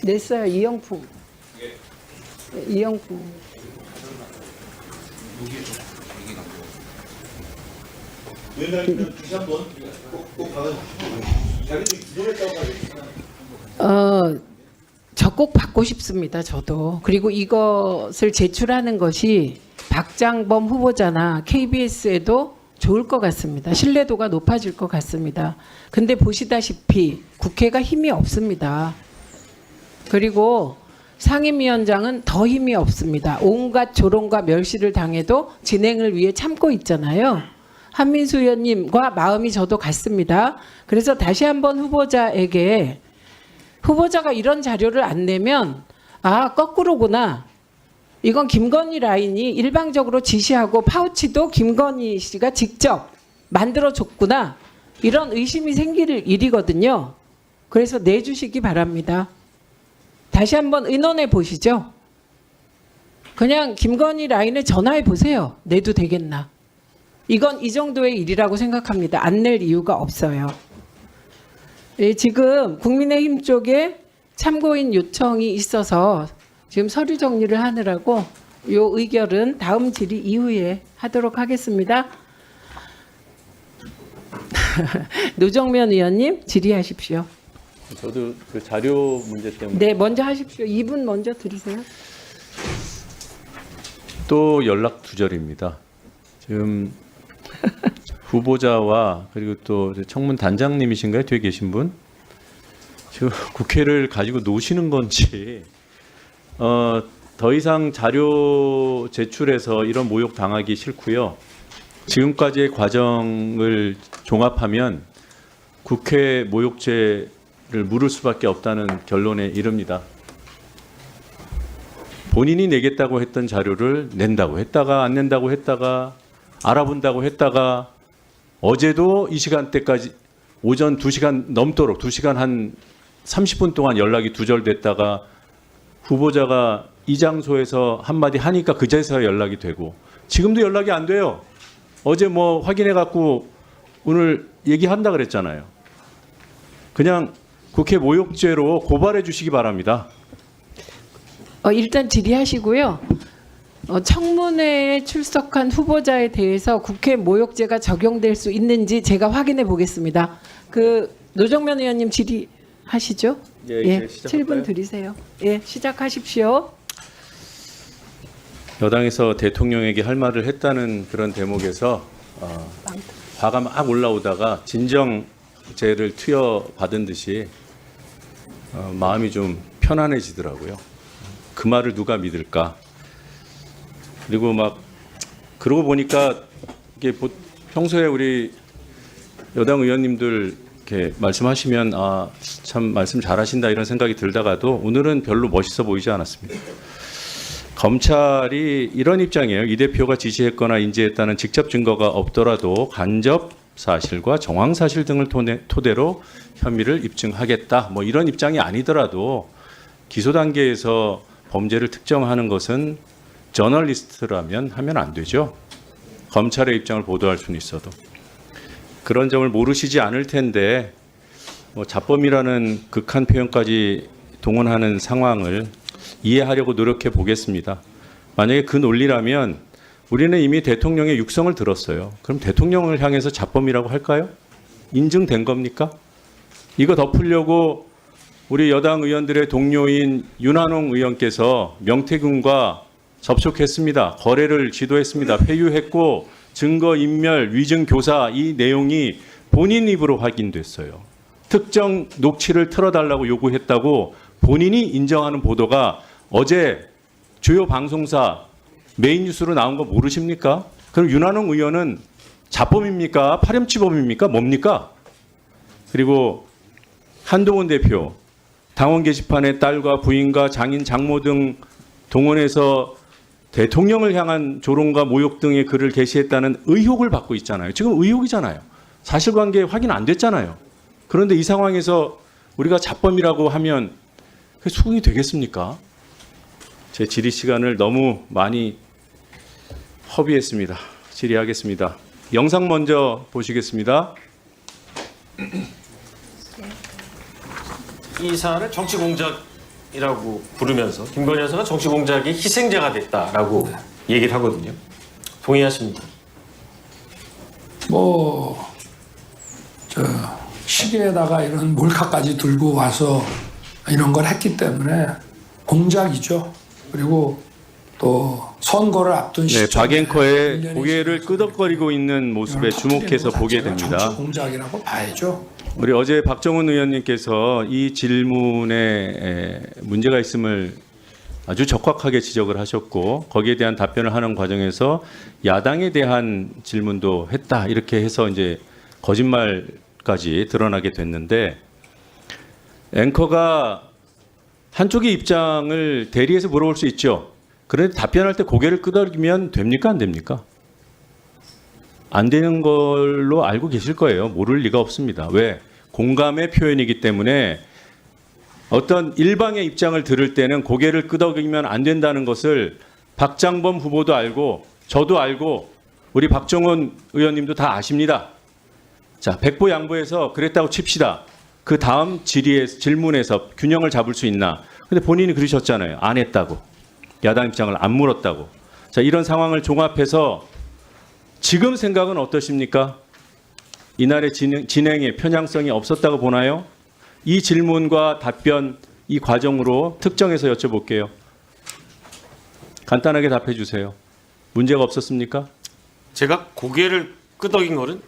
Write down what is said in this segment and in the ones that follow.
냈어요. 이영풍. 네, 이영풍. 위원장님 주시 한번 꼭 받아주시고 자기들이 기도했다고 저 꼭 받고 싶습니다. 저도. 그리고 이것을 제출하는 것이 박장범 후보자나 KBS에도 좋을 것 같습니다. 신뢰도가 높아질 것 같습니다. 근데 보시다시피 국회가 힘이 없습니다. 그리고 상임위원장은 더 힘이 없습니다. 온갖 조롱과 멸시를 당해도 진행을 위해 참고 있잖아요. 한민수 의원님과 마음이 저도 같습니다. 그래서 다시 한번 후보자에게 후보자가 이런 자료를 안 내면 아 거꾸로구나. 이건 김건희 라인이 일방적으로 지시하고 파우치도 김건희 씨가 직접 만들어줬구나. 이런 의심이 생길 일이거든요. 그래서 내주시기 바랍니다. 다시 한번 의논해 보시죠. 그냥 김건희 라인에 전화해 보세요. 내도 되겠나. 이건 이 정도의 일이라고 생각합니다. 안 낼 이유가 없어요. 예, 지금 국민의힘 쪽에 참고인 요청이 있어서 지금 서류 정리를 하느라고 요 의결은 다음 질의 이후에 하도록 하겠습니다. 노정면 의원님 질의하십시오. 저도 그 자료 문제 때문에 네, 먼저 하십시오. 2분 먼저 들으세요. 또 연락 두절입니다. 지금 후보자와 그리고 또 청문 단장님이신가요? 뒤에 계신 분? 지금 국회를 가지고 노시는 건지 더 이상 자료 제출해서 이런 모욕 당하기 싫고요. 지금까지의 과정을 종합하면 국회 모욕죄를 물을 수밖에 없다는 결론에 이릅니다. 본인이 내겠다고 했던 자료를 낸다고 했다가 안 낸다고 했다가 알아본다고 했다가 어제도 이 시간대까지 오전 2시간 넘도록 2시간 한 30분 동안 연락이 두절됐다가 후보자가 이 장소에서 한마디 하니까 그제서야 연락이 되고 지금도 연락이 안 돼요. 어제 뭐 확인해 갖고 오늘 얘기한다 그랬잖아요. 그냥 국회 모욕죄로 고발해 주시기 바랍니다. 일단 질의하시고요. 청문회에 출석한 후보자에 대해서 국회 모욕죄가 적용될 수 있는지 제가 확인해 보겠습니다. 그 노정면 의원님 질의하시죠? 예, 7분 드리세요. 예, 시작하십시오. 여당에서 대통령에게 할 말을 했다는 그런 대목에서 화가 막 올라오다가 진정제를 투여받은 듯이 마음이 좀 편안해지더라고요. 그 말을 누가 믿을까? 그리고 막 그러고 보니까 이게 평소에 우리 여당 의원님들 이렇게 말씀하시면 아, 참 말씀 잘하신다 이런 생각이 들다가도 오늘은 별로 멋있어 보이지 않았습니다. 검찰이 이런 입장이에요. 이 대표가 지시했거나 인지했다는 직접 증거가 없더라도 간접 사실과 정황 사실 등을 토대로 혐의를 입증하겠다. 뭐 이런 입장이 아니더라도 기소 단계에서 범죄를 특정하는 것은 저널리스트라면 하면 안 되죠. 검찰의 입장을 보도할 수는 있어도. 그런 점을 모르시지 않을 텐데 뭐 자범이라는 극한 표현까지 동원하는 상황을 이해하려고 노력해 보겠습니다. 만약에 그 논리라면 우리는 이미 대통령의 육성을 들었어요. 그럼 대통령을 향해서 자범이라고 할까요? 인증된 겁니까? 이거 덮으려고 우리 여당 의원들의 동료인 윤한홍 의원께서 명태균과 접촉했습니다. 거래를 지도했습니다. 회유했고 증거인멸, 위증교사 이 내용이 본인 입으로 확인됐어요. 특정 녹취를 틀어달라고 요구했다고 본인이 인정하는 보도가 어제 주요 방송사 메인 뉴스로 나온 거 모르십니까? 그럼 윤한홍 의원은 자범입니까? 파렴치범입니까? 뭡니까? 그리고 한동훈 대표 당원 게시판에 딸과 부인과 장인, 장모 등 동원해서 대통령을 향한 조롱과 모욕 등의 글을 게시했다는 의혹을 받고 있잖아요. 지금 의혹이잖아요. 사실관계 확인 안 됐잖아요. 그런데 이 상황에서 우리가 자범이라고 하면 그게 수긍이 되겠습니까? 제 질의 시간을 너무 많이 허비했습니다. 질의하겠습니다. 영상 먼저 보시겠습니다. 이 사안을 정치 공작 공작이라고 부르면서 김건희 여사가 정치 공작의 희생자가 됐다라고 얘기를 하거든요. 동의하십니까? 저 시계에다가 이런 몰카까지 들고 와서 이런 걸 했기 때문에 공작이죠. 그리고 또 선거를 앞둔 네, 시점에 박 앵커의 일련의 고개를 시기가 끄덕거리고 있는 모습에 이런 주목해서 터뜨리는 보게 것 자체가 됩니다. 정치 공작이라고 봐야죠. 우리 어제 박정훈 의원님께서 이 질문에 문제가 있음을 아주 적확하게 지적을 하셨고 거기에 대한 답변을 하는 과정에서 야당에 대한 질문도 했다 이렇게 해서 이제 거짓말까지 드러나게 됐는데 앵커가 한쪽의 입장을 대리해서 물어볼 수 있죠. 그런데 답변할 때 고개를 끄덕이면 됩니까 안 됩니까? 안 되는 걸로 알고 계실 거예요. 모를 리가 없습니다. 왜? 공감의 표현이기 때문에 어떤 일방의 입장을 들을 때는 고개를 끄덕이면 안 된다는 것을 박장범 후보도 알고 저도 알고 우리 박정훈 의원님도 다 아십니다. 자, 백보양보해서 그랬다고 칩시다. 그 다음 질문에서 균형을 잡을 수 있나? 근데 본인이 그러셨잖아요. 안 했다고. 야당 입장을 안 물었다고. 자, 이런 상황을 종합해서 지금 생각은 어떠십니까? 이날의 진행에 편향성이 없었다고 보나요? 이 질문과 답변 이 과정으로 특정해서 여쭤볼게요. 간단하게 답해 주세요. 문제가 없었습니까? 제가 고개를 끄덕인 거는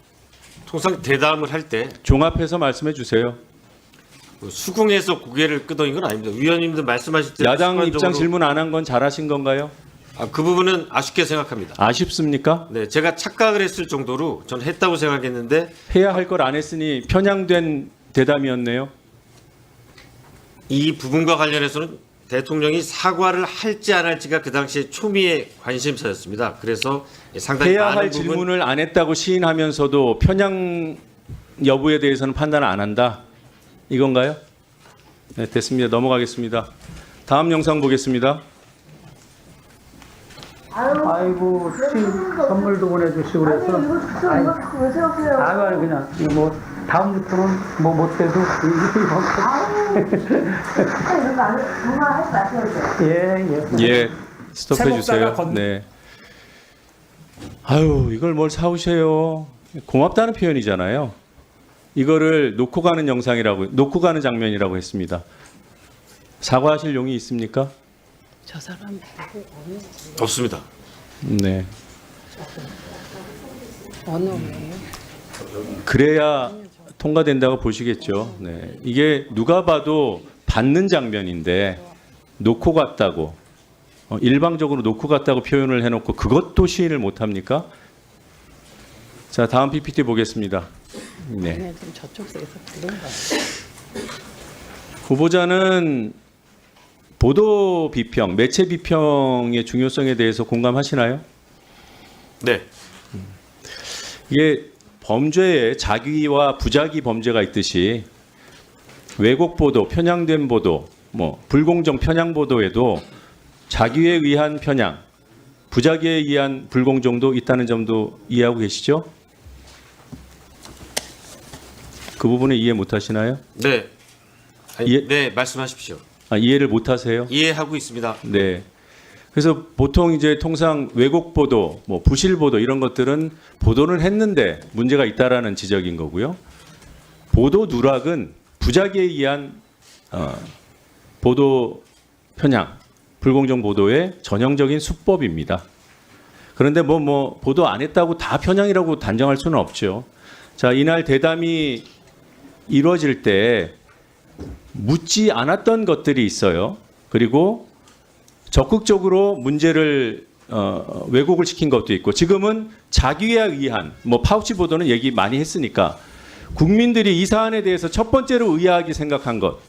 통상 대담을 할 때 종합해서 말씀해 주세요. 수긍해서 고개를 끄덕인 건 아닙니다. 위원님도 말씀하실 때 야당 입장 습관적으로- 질문 안 한 건 잘하신 건가요? 그 부분은 아쉽게 생각합니다. 아쉽습니까? 네, 제가 착각을 했을 정도로 전 했다고 생각했는데 해야 할 걸 안 했으니 편향된 대담이었네요. 이 부분과 관련해서는 대통령이 사과를 할지 안 할지가 그 당시에 초미의 관심사였습니다. 그래서 상당히 해야 많은 할 부분 질문을 안 했다고 시인하면서도 편향 여부에 대해서는 판단을 안 한다. 이건가요? 네, 됐습니다. 넘어가겠습니다. 다음 영상 보겠습니다. 아이고 선물도 보내주시고 그래서 이거 왜 세우세요? 아유 그냥 이거 뭐 다음부터는 뭐 못돼도 이런 거 정말 하지 마세요. 이제. 예, 스톱해 주세요. 건- 네. 아유, 이걸 뭘 사오세요? 고맙다는 표현이잖아요. 이거를 놓고 가는 놓고 가는 장면이라고 했습니다. 사과하실 용이 있습니까? 저 사람 없습니다. 네. 언어예요. 그래야 통과된다고 보시겠죠. 네. 이게 누가 봐도 받는 장면인데 놓고 갔다고 일방적으로 놓고 갔다고 표현을 해놓고 그것도 시인을 못합니까? 자, 다음 PPT 보겠습니다. 네. 그냥 좀 저쪽에서 그런 거. 후보자는 보도 비평, 매체 비평의 중요성에 대해서 공감하시나요? 네, 이게 범죄에 자기와 부자기 범죄가 있듯이 왜곡 보도, 편향된 보도, 뭐 불공정 편향 보도에도 자기에 의한 편향, 부자기에 의한 불공정도 있다는 점도 이해하고 계시죠? 그 부분에 이해 못 하시나요? 네, 아니, 예. 네 말씀하십시오. 이해를 못 하세요? 이해하고 있습니다. 네. 그래서 보통 이제 통상 왜곡 보도, 뭐 부실 보도 이런 것들은 보도는 했는데 문제가 있다라는 지적인 거고요. 보도 누락은 부작위에 의한 보도 편향, 불공정 보도의 전형적인 수법입니다. 그런데 뭐 보도 안 했다고 다 편향이라고 단정할 수는 없죠. 자, 이날 대담이 이루어질 때 묻지 않았던 것들이 있어요. 그리고 적극적으로 문제를 왜곡을 시킨 것도 있고 지금은 자기에 의한 뭐 파우치 보도는 얘기 많이 했으니까 국민들이 이 사안에 대해서 첫 번째로 의아하게 생각한 것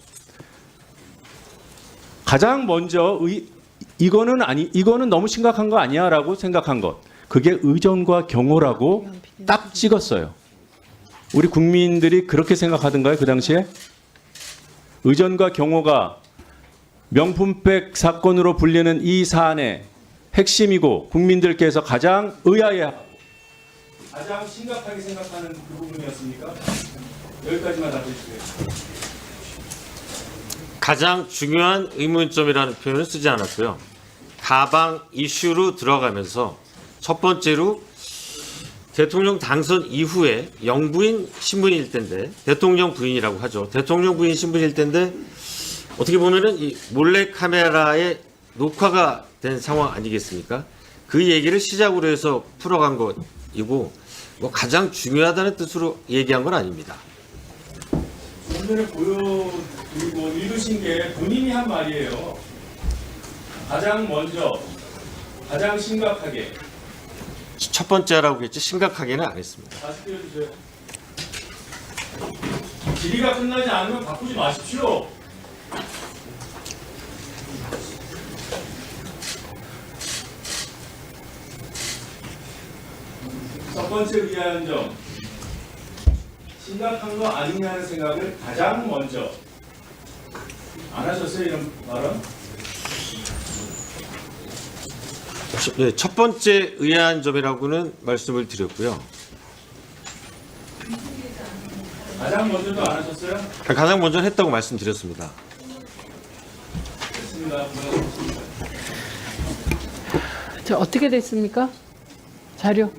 가장 먼저 이거는 너무 심각한 거 아니야라고 생각한 것 그게 의전과 경호라고 딱 찍었어요. 우리 국민들이 그렇게 생각하던가요? 그 당시에? 의전과 경호가 명품백 사건으로 불리는 이 사안의 핵심이고 국민들께서 가장 의아해하고 가장 심각하게 생각하는 그 부분이었습니까? 여기까지만 답해 주세요. 가장 중요한 의문점이라는 표현을 쓰지 않았고요. 가방 이슈로 들어가면서 첫 번째로 대통령 당선 이후에 영부인 신분일 텐데 대통령 부인이라고 하죠. 대통령 부인 신분일 텐데 어떻게 보면은 이 몰래 카메라에 녹화가 된 상황 아니겠습니까? 그 얘기를 시작으로 해서 풀어간 것이고 뭐 가장 중요하다는 뜻으로 얘기한 건 아닙니다. 좀 전에 보여드리고 읽으신 게 본인이 한 말이에요. 가장 먼저, 가장 심각하게. 첫 번째라고 했지 심각하게는 안 했습니다. 다시 띄워주세요. 질의가 끝나지 않으면 바꾸지 마십시오. 첫 번째 의아한 점, 심각한 거 아니냐는 생각을 가장 먼저. 안 하셨어요, 이런 발언? 네, 첫 번째 의아한 점이라고는 말씀을 드렸고요. 가장 먼저도 안 하셨어요? 가장 먼저 했다고 말씀드렸습니다. 됐습니다. 저 어떻게 됐습니까? 자료.